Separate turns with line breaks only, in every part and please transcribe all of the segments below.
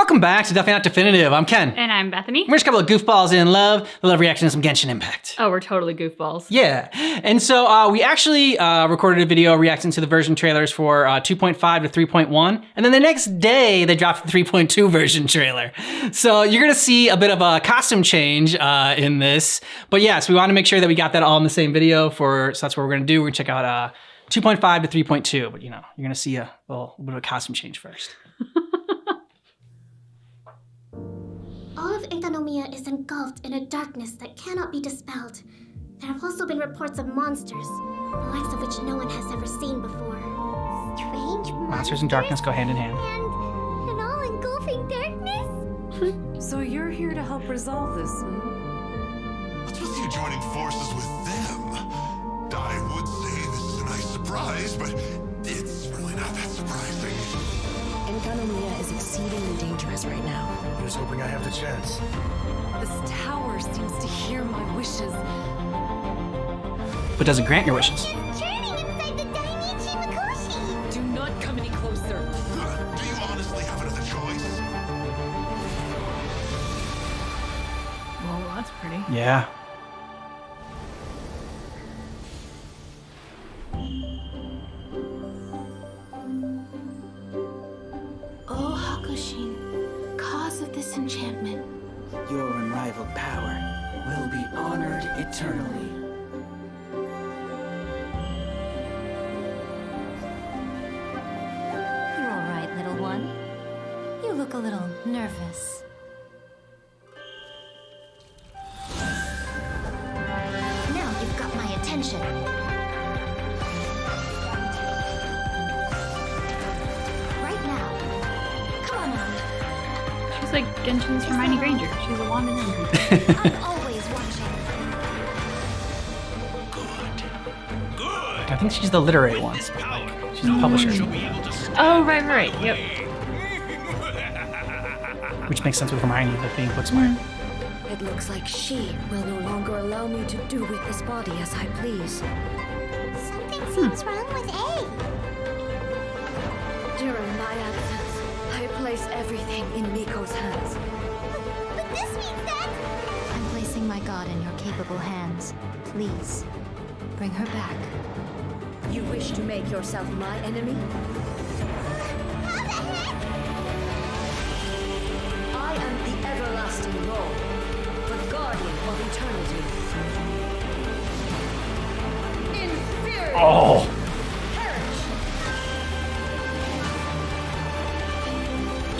Welcome back to Definitely Not Definitive. I'm Ken.
And I'm Bethany.
We're just a couple of goofballs in love. The love reaction to some Genshin Impact.
Oh, we're totally goofballs.
Yeah. And so we actually recorded a video reacting to the version trailers for 2.5 to 3.1. And then the next day, they dropped the 3.2 version trailer. So you're going to see a bit of a costume change in this. But yes, we want to make sure that we got that all in the same video. So that's what we're going to do. We're going to check out 2.5 to 3.2. But, you know, you're going to see a little bit of a costume change first.
All of Inkanomiya is engulfed in a darkness that cannot be dispelled. There have also been reports of monsters, the likes of which no one has ever seen before. Strange
Monsters and darkness go hand in hand.
And an all-engulfing darkness?
So you're here to help resolve this,
What's with you joining forces with them? I would say this is a nice surprise, but it's really not that surprising.
Inkanomiya is exceedingly dangerous right now.
Here's hoping I have the chance.
This tower seems to hear my wishes.
But doesn't grant your wishes.
It's churning inside the Dainichi Mikoshi!
Do not come any closer.
Do you honestly have another choice?
Well, that's pretty.
Yeah.
Oh, Hakushin, cause of this enchantment.
Your unrivaled power will be honored eternally.
You're all right, little one. You look a little nervous.
Now you've got my attention. Right now. Come on now.
She's like Genshin's Hermione Granger. She's a wand and everything.
I'm always watching.
I think she's the literary one. She's the publisher.
Oh, right. Yep.
Which makes sense with Hermione, like being book smart.
It looks like she will no longer allow me to do with this body as I please.
Something seems wrong with A.
During my absence, I place everything in Miko's hands.
But this means that...
I'm placing my god in your capable hands. Please, bring her back.
You wish to make yourself my enemy?
How the heck?
I am the everlasting Lord, the guardian of eternity. Inferior!
Oh!
Perish!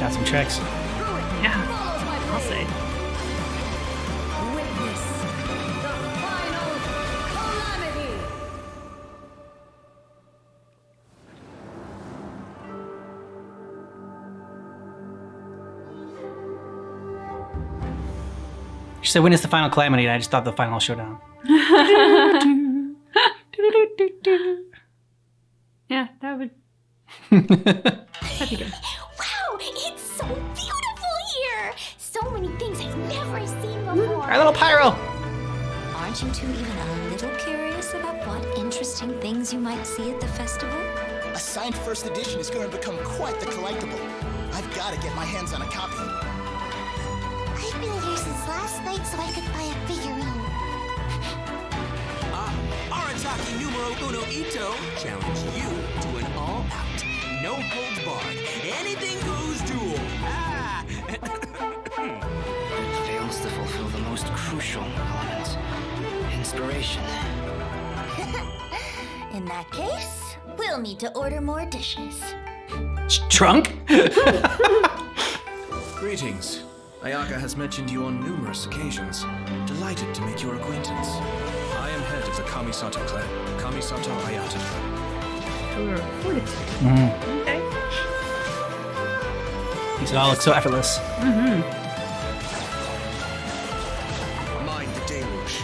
Got some tricks.
Yeah.
Follows my
I'll
blade.
say.
Witness the final calamity!
She said, when is the final calamity? And I just thought the final showdown.
Yeah, that would. That'd be good.
Wow, it's so beautiful here! So many things I've never seen before.
Our little pyro!
Aren't you two even a little curious about what interesting things you might see at the festival?
A signed first edition is going to become quite the collectible. I've got to get my hands on a copy.
I've been here since last night so I could buy a figurine.
Arataki numero uno Ito challenge you to an all-out, no holds barred, anything goes duel. Ah!
It fails to fulfill the most crucial element. Inspiration.
In that case, we'll need to order more dishes.
Drunk?
Greetings. Ayaka has mentioned you on numerous occasions. Delighted to make your acquaintance. I am head of the Kamisato clan, Kamisato Ayata.
Tour of Fortitude.
Mm-hmm.
Okay.
Makes it all look so effortless.
Mind the deluge.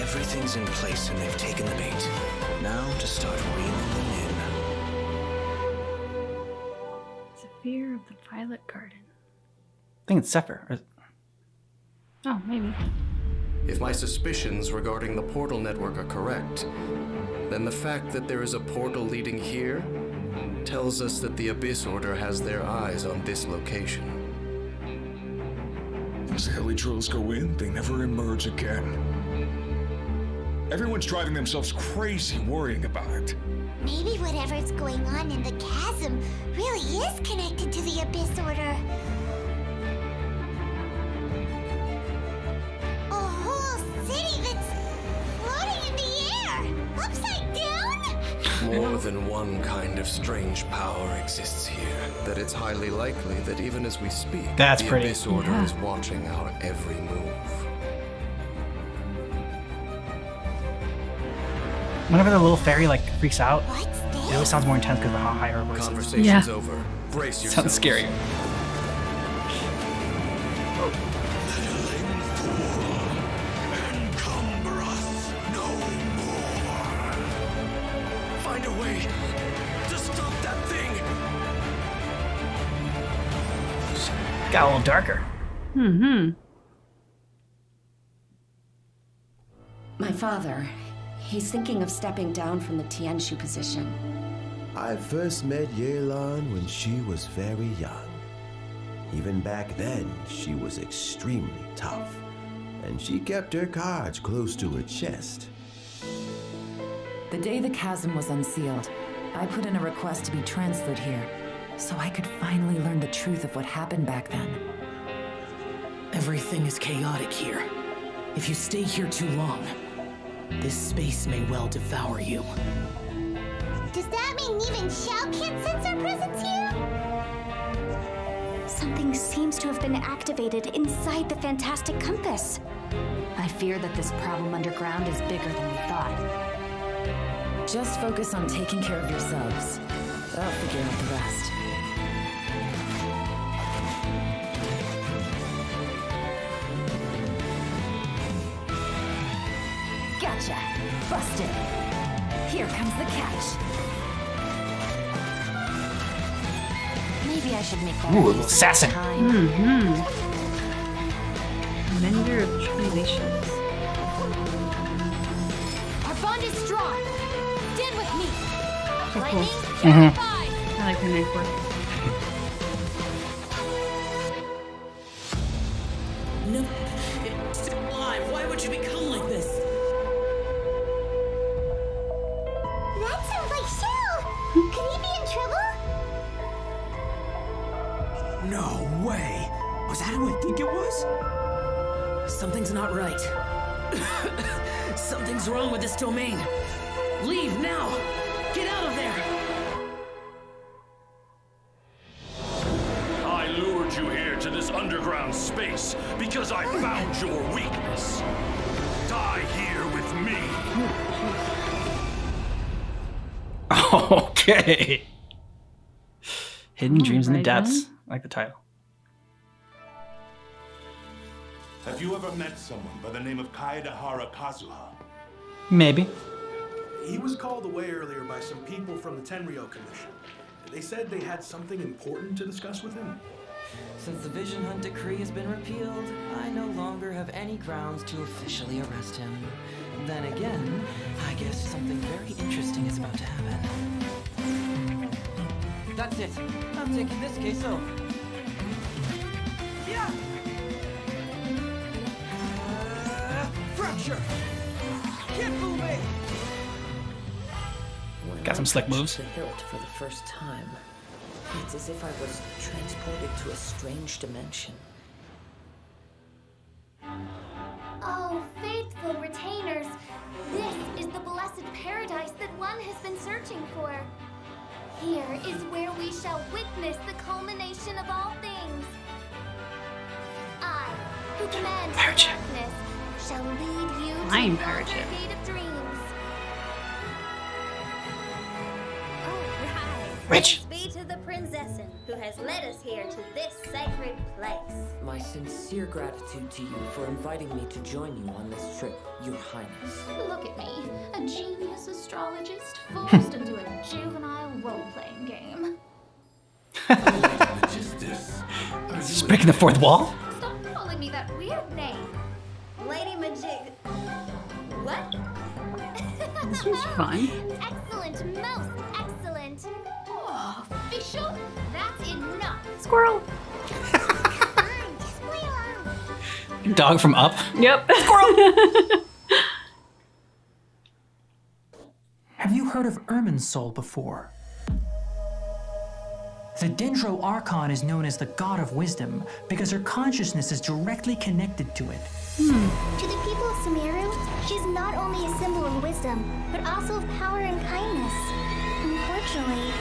Everything's in place and they've taken the bait. Now to start reeling them in.
Sphere of the Violet Garden.
I think it's Zephyr.
Oh, maybe.
If my suspicions regarding the portal network are correct, then the fact that there is a portal leading here tells us that the Abyss Order has their eyes on this location.
Once the heli drills go in, they never emerge again. Everyone's driving themselves crazy worrying about it.
Maybe whatever's going on in the chasm really is connected to the Abyss Order. A whole city that's floating in the air, upside down?
More than one kind of strange power exists here. That it's highly likely that even as we speak,
That's
the
pretty.
Abyss Order is watching our every move.
Whenever the little fairy like freaks out, it always sounds more intense because of how high her voice is.
Conversation's over. Brace yourself.
Sounds scary.
Encumber us no more.
Find a way to stop that thing!
Got a little darker.
My father, he's thinking of stepping down from the Tianshu position.
I first met Yelan when she was very young. Even back then, she was extremely tough, and she kept her cards close to her chest.
The day the chasm was unsealed, I put in a request to be transferred here, so I could finally learn the truth of what happened back then.
Everything is chaotic here. If you stay here too long, this space may well devour you.
Does that mean even Xiao can't sense our presence here?
Something seems to have been activated inside the Fantastic Compass.
I fear that this problem underground is bigger than we thought. Just focus on taking care of yourselves. I'll figure out the rest. Gotcha! Busted! Here comes the catch. Maybe I should make that.
Ooh, a little assassin.
Mender of Tribulations.
Our bond is strong. Stand with me. Lightning,
I like her knife work.
No, it's still alive. Why would you become like this?
That sounds like Xiao. Could he be in trouble?
No way! Was that who I think it was? Something's not right. Something's wrong with this domain. Leave now! Get out of there!
I lured you here to this underground space because I found your weakness. Die here with me.
Okay. Hidden Dreams in the
right
Depths. I like the title.
Have you ever met someone by the name of Kaedahara Kazuha?
Maybe.
He was called away earlier by some people from the Tenryou Commission. They said they had something important to discuss with him.
Since the Vision Hunt decree has been repealed, I no longer have any grounds to officially arrest him. Then again, I guess something very interesting is about to happen. That's it. I'm taking this case over. Yeah! Fracture! Can't move it!
Got some slick moves.
The hilt for the first time. It's as if I was transported to a strange dimension.
Oh, faithful retainers, this is the blessed paradise that one has been searching for. Here is where we shall witness the culmination of all things. I, who command the darkness, shall lead you to
I'm
yonder
Pirate Ship.
gate of dreams.
Rich.
Thanks be to the prinzessin who has led us here to this sacred place.
My sincere gratitude to you for inviting me to join you on this trip, Your Highness.
Look at me, a genius astrologist forced into a juvenile role-playing game.
She's breaking the fourth wall?
Stop calling me that weird name.
Lady Majig. What?
This was fun.
Excellent, most excellent.
Oh, official? That's enough.
Squirrel.
Dog from Up.
Yep.
Squirrel.
Have you heard of Ermin's soul before? The Dendro Archon is known as the God of Wisdom because her consciousness is directly connected to it.
To the people of Sumeru, she's not only a symbol of wisdom, but also of power and kindness. Unfortunately,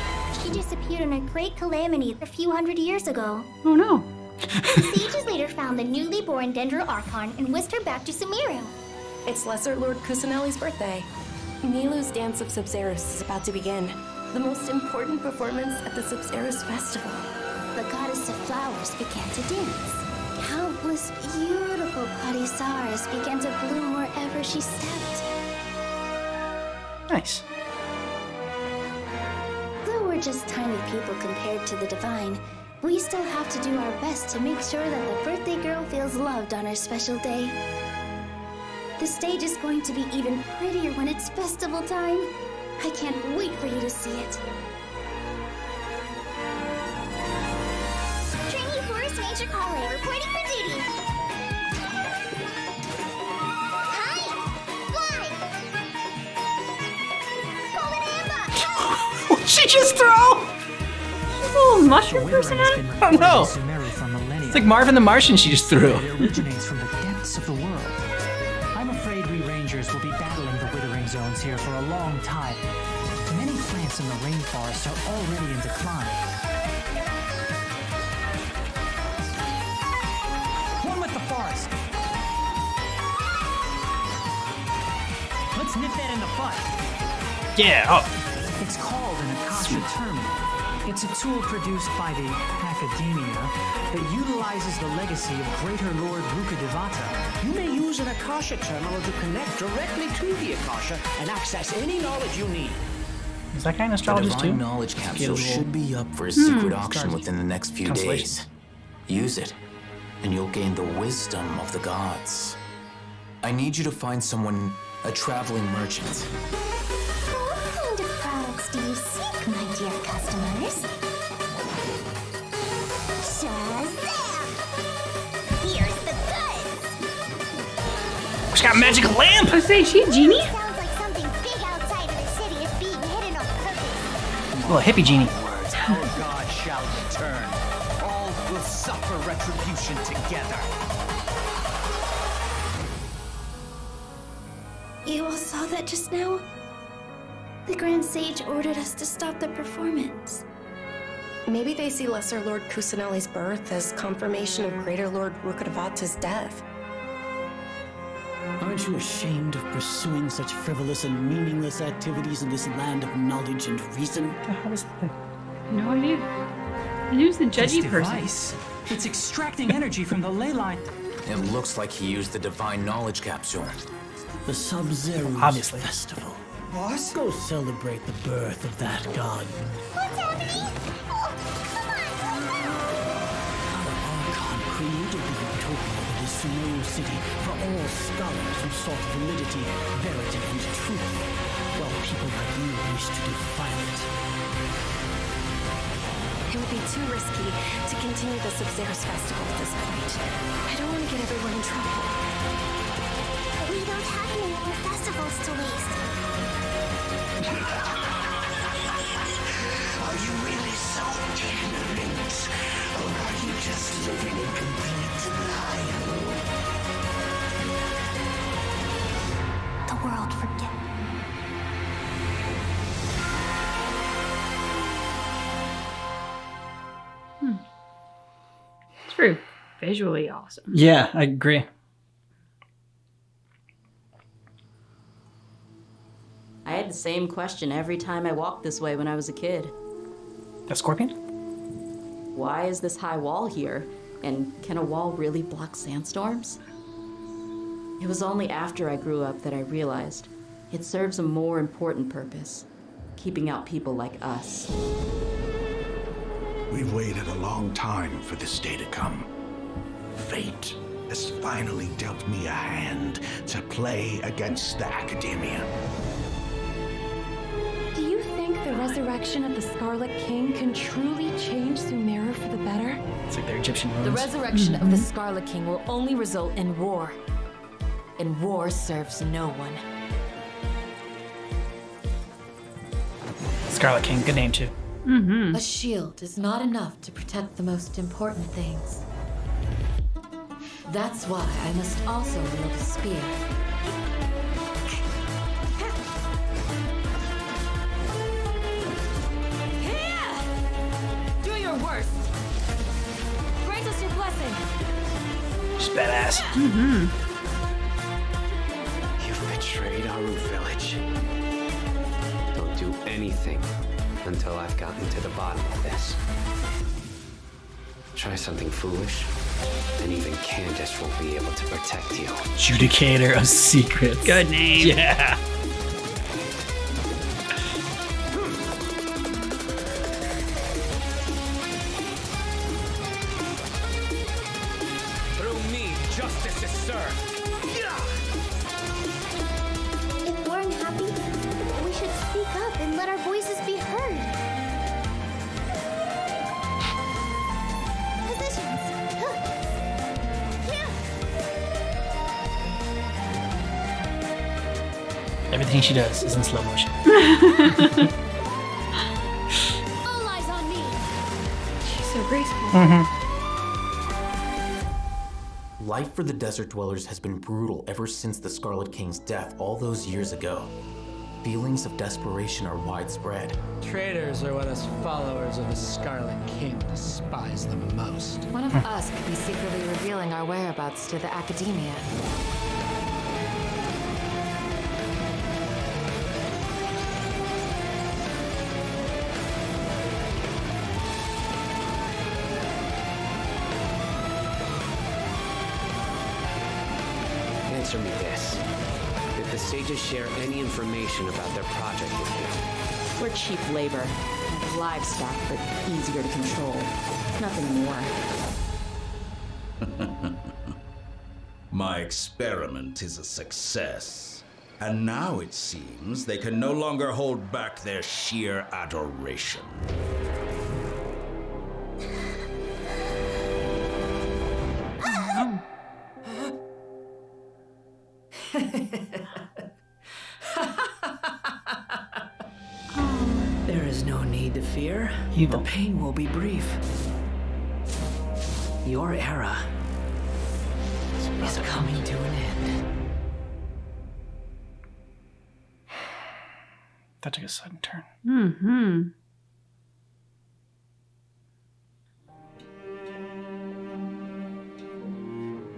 she disappeared in a great calamity a few hundred years ago.
Oh no.
The sages later found the newly born Dendro Archon and whisked her back to Sumeru.
It's Lesser Lord Kusanelli's birthday. Nilu's Dance of Subzerus is about to begin. The most important performance at the Subzerus Festival.
The goddess of flowers began to dance. Countless beautiful Parisaras began to bloom wherever she stepped.
Nice.
Though we're just tiny people compared to the divine, we still have to do our best to make sure that the birthday girl feels loved on her special day. The stage is going to be even prettier when it's festival time. I can't wait for you to see it. Trinity Forest Ranger Caller reporting for duty. Hi! Fly! Pull an ambush!
What'd she just throw?
Oh, mushroom person out?
Oh no! It's like Marvin the Martian she just threw.
It originates from the depths of the world. I'm afraid we Rangers will be battling the withering zones here for a long time. Many plants in the rainforest are already in decline. One with the forest. Let's nip that in the butt.
Yeah. Oh.
It's called an Akasha Terminal. It's a tool produced by the Academia that utilizes the legacy of Greater Lord Rukkhadevata.
You may use an Akasha terminal to connect directly to the Akasha and access any knowledge you need.
Is that guy an astrologist too?
The Divine Knowledge Capsule should be up for a secret auction within the next few days. Use it, and you'll gain the wisdom of the gods. I need you to find someone, a traveling merchant.
What kind of products do you seek, my dear customers? Shazam! Here's the goods!
She's got a magic lamp!
I say, she genie?
Sounds like something big outside of the city is being hidden on purpose.
Little hippie genie.
Our God shall return. All will suffer retribution together.
You all saw that just now? The Grand Sage ordered us to stop the performance.
Maybe they see Lesser Lord Kusanelli's birth as confirmation of Greater Lord Rukkhadevata's death.
Aren't you ashamed of pursuing such frivolous and meaningless activities in this land of knowledge and reason?
How is that?
No idea. Who's the judgy
This
person?
device, it's extracting energy from the ley line.
It looks like he used the Divine Knowledge Capsule.
The Subzerus Festival.
Boss?
Go celebrate the birth of that god.
What's happening? Oh, come on!
Archon created the utopia that is Sumeru City for all scholars who sought validity, verity, and truth, while people like you wish to defile it.
It would be too risky to continue the Subzerus Festival at this point. I don't want to get everyone in trouble.
We don't have any more festivals to waste.
Are you really so ignorant? Or are you just living in complete denial?
The world forget.
It's very visually awesome.
Yeah, I agree.
I had the same question every time I walked this way when I was a kid.
The scorpion?
Why is this high wall here? And can a wall really block sandstorms? It was only after I grew up that I realized it serves a more important purpose, keeping out people like us.
We've waited a long time for this day to come. Fate has finally dealt me a hand to play against the Academia.
Do you think the resurrection of the Scarlet King can truly change Sumeru for the better?
It's like their Egyptian ruins.
The resurrection of the Scarlet King will only result in war. And war serves no one.
Scarlet King, good name too.
A shield is not enough to protect the most important things. That's why I must also wield a spear. Do your worst. Grant us your blessing.
Just badass.
You've betrayed our village. Don't do anything until I've gotten to the bottom of this. Try something foolish, and even Candace won't be able to protect you.
Judicator of Secrets.
Good name.
Yeah.
Through me, justice is served.
If we're unhappy, we should speak up and let our voices be heard. Positions.
Everything she does is in slow motion.
All eyes on me.
She's so graceful.
Life for the desert dwellers has been brutal ever since the Scarlet King's death all those years ago. Feelings of desperation are widespread.
Traitors are what us followers of the Scarlet King despise the most.
One of us could be secretly revealing our whereabouts to the academia.
Answer me this. Did the sages share any information about their project with you?
We're cheap labor, like livestock, but easier to control. Nothing more.
My experiment is a success. And now it seems they can no longer hold back their sheer adoration.
There is no need to fear.
Evil.
The pain will be brief. Your era is coming to an end.
That took a sudden turn.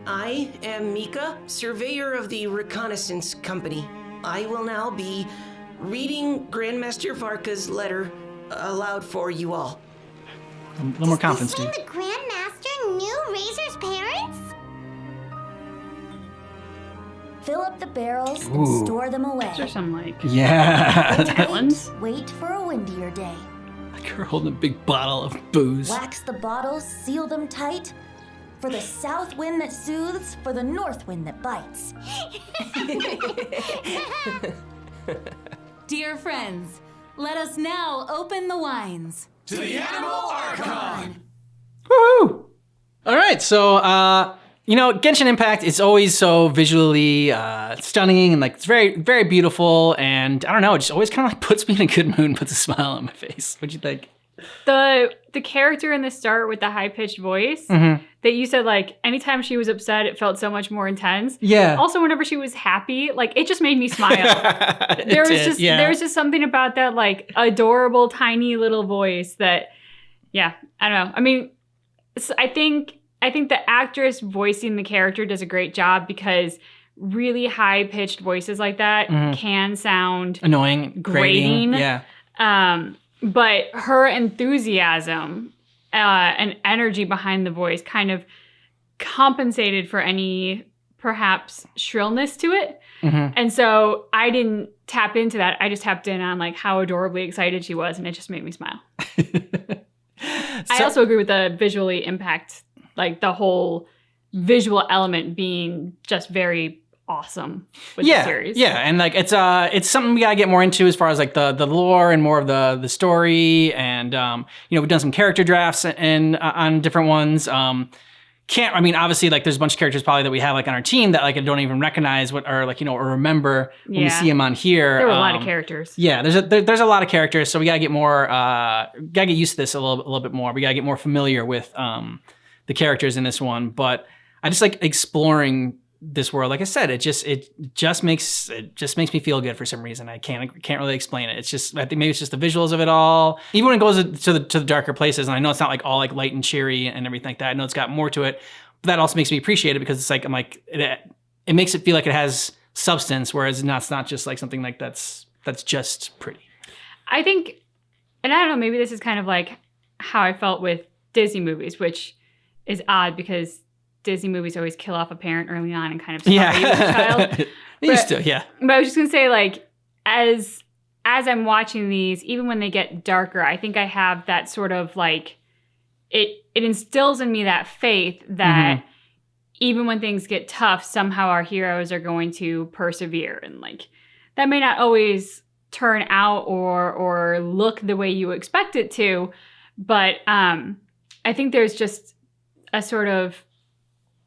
I am Mika, surveyor of the Reconnaissance Company. I will now be reading Grandmaster Varka's letter aloud for you all.
A little more confidence,
Does
dude.
this mean the Grandmaster knew Razor's parents?
Fill up the barrels
Ooh.
and store them away.
These are some like
Yeah.
Wait for a windier day.
Like her holding a big bottle of booze.
Wax the bottles, seal them tight. For the south wind that soothes, for the north wind that bites.
Dear friends, let us now open the wines.
To the Animal Archon!
Woohoo! All right, so Genshin Impact is always so visually stunning and like it's very, very beautiful, and I don't know, it just always kind of like puts me in a good mood and puts a smile on my face. What'd you think?
The character in the start with the high-pitched voice that you said, like, anytime she was upset, it felt so much more intense.
Yeah.
Also, whenever she was happy, like, it just made me smile. There was just something about that, like, adorable, tiny little voice that, yeah, I don't know. I mean, I think the actress voicing the character does a great job because really high-pitched voices like that can sound
annoying, grating.
Yeah. But her enthusiasm and energy behind the voice kind of compensated for any perhaps shrillness to it. And so I didn't tap into that. I just tapped in on like how adorably excited she was, and it just made me smile. I also agree with the visually impact, like the whole visual element being just very awesome with the series.
Yeah, and like it's something we gotta get more into as far as like the lore and more of the story, and we've done some character drafts and on different ones. Obviously, like there's a bunch of characters probably that we have like on our team that like I don't even recognize or remember when we see them on here.
There were a lot of characters.
Yeah, there's a lot of characters, so we gotta get more, gotta get used to this a little bit more. We gotta get more familiar with the characters in this one. But I just like exploring this world. Like I said, it just makes me feel good for some reason. I can't really explain it. It's just, I think maybe it's just the visuals of it all. Even when it goes to the darker places, and I know it's not like all like light and cheery and everything like that. I know it's got more to it, but that also makes me appreciate it because it's like it makes it feel like it has substance, whereas it's not just like something like that's just pretty.
I think, and I don't know, maybe this is kind of like how I felt with Disney movies, which is odd because Disney movies always kill off a parent early on and kind of scar you as a child.
They used to, yeah.
But I was just gonna say, like, as I'm watching these, even when they get darker, I think I have that sort of like it instills in me that faith that even when things get tough, somehow our heroes are going to persevere, and like that may not always turn out or look the way you expect it to, but I think there's just a sort of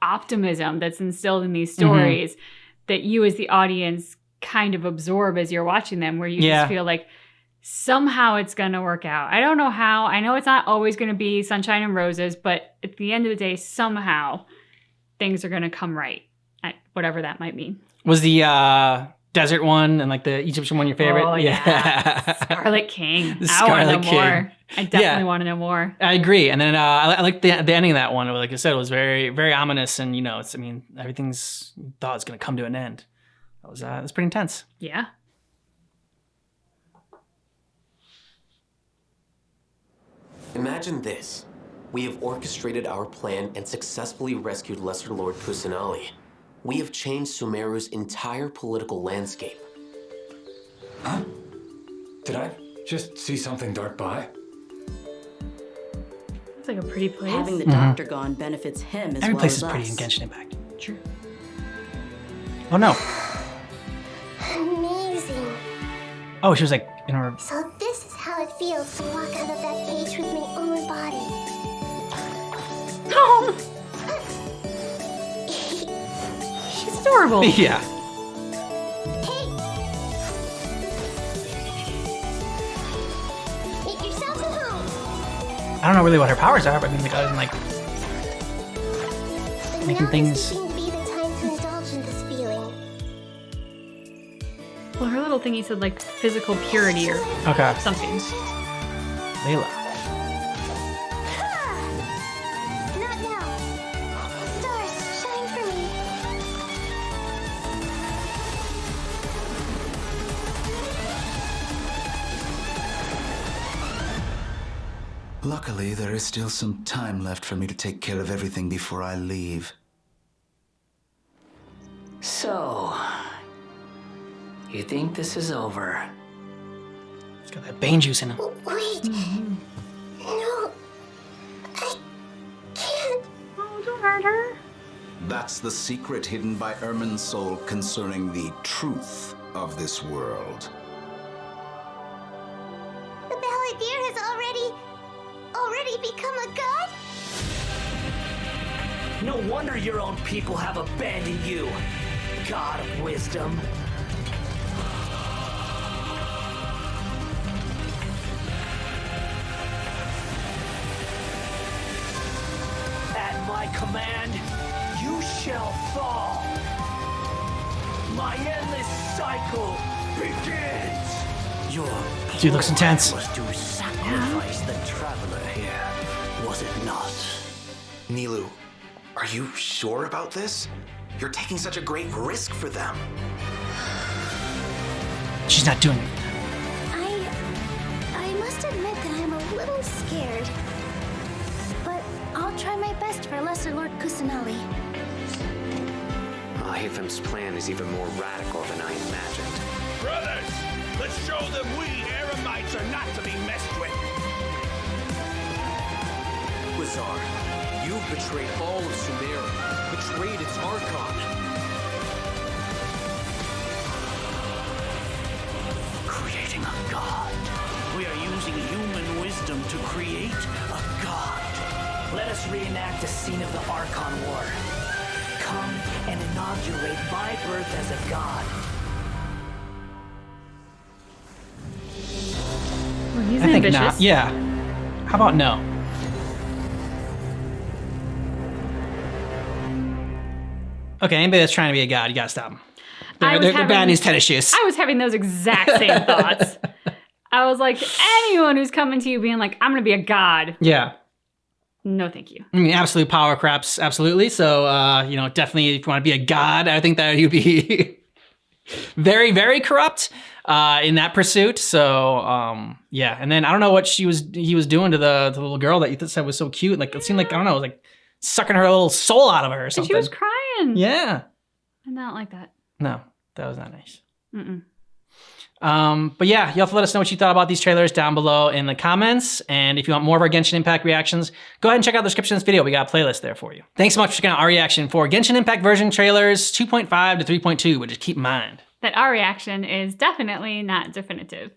optimism that's instilled in these stories that you as the audience kind of absorb as you're watching them, where you just feel like somehow it's going to work out. I don't know how. I know it's not always going to be sunshine and roses, but at the end of the day, somehow things are going to come right, whatever that might mean.
Was the desert one and like the Egyptian one your favorite?
Oh, yeah. Scarlet King.
Scarlet
I want to know
King.
more. I definitely want to know more.
I agree. And then I like the ending of that one. Like I said, it was very, very ominous, and everything's thought was going to come to an end. That was pretty intense.
Yeah.
Imagine this. We have orchestrated our plan and successfully rescued Lesser Lord Kusanali. We have changed Sumeru's entire political landscape.
Huh? Did I just see something dart by?
It's like a pretty place.
Having the doctor gone benefits him as
Every
well
place
as
is pretty
us.
in Genshin Impact.
True.
Oh no.
Amazing.
Oh, she was like in her.
So this is how it feels to walk out of that cage with my own body.
Oh. She's adorable.
Yeah.
Make yourselves at home.
I don't know really what her powers are, but I mean, like, other than like
But
making
now
things.
would be the time to indulge in this feeling.
Well, her little thingy said like physical purity or something.
Layla.
Not now. Stars, shine for me.
Luckily, there is still some time left for me to take care of everything before I leave.
So, you think this is over?
It's got that bane juice in it.
Wait. No. I can't.
Oh, don't hurt her.
That's the secret hidden by Ermin's soul concerning the truth of this world.
The Balladeer has already become a god?
No wonder your own people have abandoned you, God of Wisdom. At my command, you shall fall. My endless cycle begins. Your
Dude looks intense.
was to sacrifice the traveler here, was it not?
Nilou, are you sure about this? You're taking such a great risk for them.
She's not doing it.
I must admit that I'm a little scared. But I'll try my best for Lesser Lord Kusanali.
Ahithem's plan is even more radical than I imagined.
Brothers, let's show them we Eremites are not to be messed with.
Wizard, you've betrayed all of Sumeru, betrayed its Archon.
to create a god. Let us reenact a scene of the Archon War. Come and inaugurate my birth as a god.
Well, he's
I think
ambitious.
not. Yeah. How about no? Okay, anybody that's trying to be a god, you gotta stop them. They're bad in these tennis shoes.
I was having those exact same thoughts. I was like, anyone who's coming to you being like, I'm gonna be a god.
Yeah.
No, thank you.
I mean, absolute power craps, absolutely. So, you know, definitely if you want to be a god, I think that you'd be very, very corrupt in that pursuit. So, yeah. And then I don't know what he was doing to the little girl that you said was so cute. Like, it seemed like, I don't know, it was like sucking her little soul out of her or something.
And she was crying.
Yeah.
I not like that.
No, that was not nice.
Mm-mm.
But yeah, you'll have to let us know what you thought about these trailers down below in the comments. And if you want more of our Genshin Impact reactions, go ahead and check out the description of this video. We got a playlist there for you. Thanks so much for checking out our reaction for Genshin Impact version trailers 2.5 to 3.2, but just keep in mind
that our reaction is definitely not definitive.